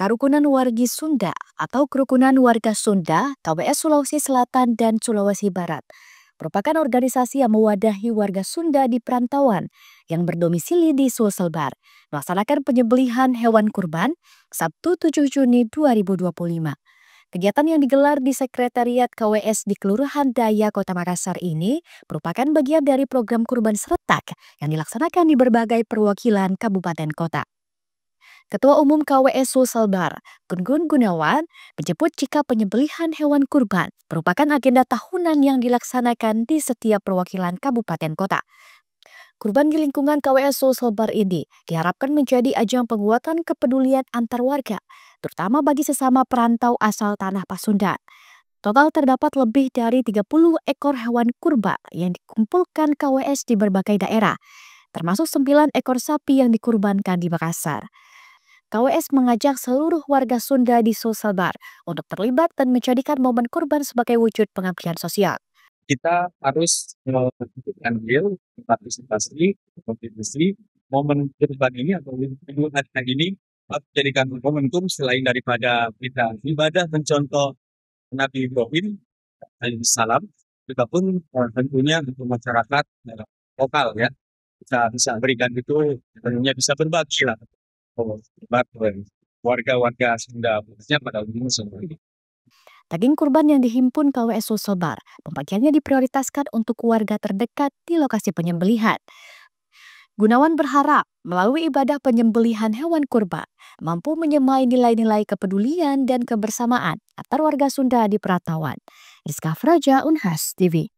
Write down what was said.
Karukunan Wargi Sunda atau Kerukunan Warga Sunda KWS Sulawesi Selatan dan Sulawesi Barat merupakan organisasi yang mewadahi warga Sunda di perantauan yang berdomisili di Sulselbar melaksanakan penyembelihan hewan kurban Sabtu 7 Juni 2025. Kegiatan yang digelar di Sekretariat KWS di Kelurahan Daya Kota Makassar ini merupakan bagian dari program kurban serentak yang dilaksanakan di berbagai perwakilan kabupaten kota. Ketua Umum KWS Sulselbar, Gun Gunawan, menyebut jika penyembelihan hewan kurban merupakan agenda tahunan yang dilaksanakan di setiap perwakilan kabupaten kota. Kurban di lingkungan KWS Sulselbar ini diharapkan menjadi ajang penguatan kepedulian antar warga, terutama bagi sesama perantau asal tanah Pasundan. Total terdapat lebih dari 30 ekor hewan kurban yang dikumpulkan KWS di berbagai daerah, termasuk 9 ekor sapi yang dikurbankan di Makassar. KWS mengajak seluruh warga Sunda di Sulselbar untuk terlibat dan menjadikan momen kurban sebagai wujud pengabdian sosial. Kita harus mengambil partisipasi, kontribusi momen kurban ini atau Idul Adha ini menjadikan momentum selain daripada kita ibadah mencontoh Nabi Ibrahim alaihissalam, juga pun tentunya untuk masyarakat lokal ya, kita bisa berikan itu tentunya bisa berbagi lah. Warga-warga Sunda khususnya pada umumnya seperti ini. Daging kurban yang dihimpun KWS Sulselbar, pembagiannya diprioritaskan untuk warga terdekat di lokasi penyembelihan. Gunawan berharap melalui ibadah penyembelihan hewan kurban mampu menyemai nilai-nilai kepedulian dan kebersamaan antar warga Sunda di perantauan. Rizka Fraja, Unhas TV.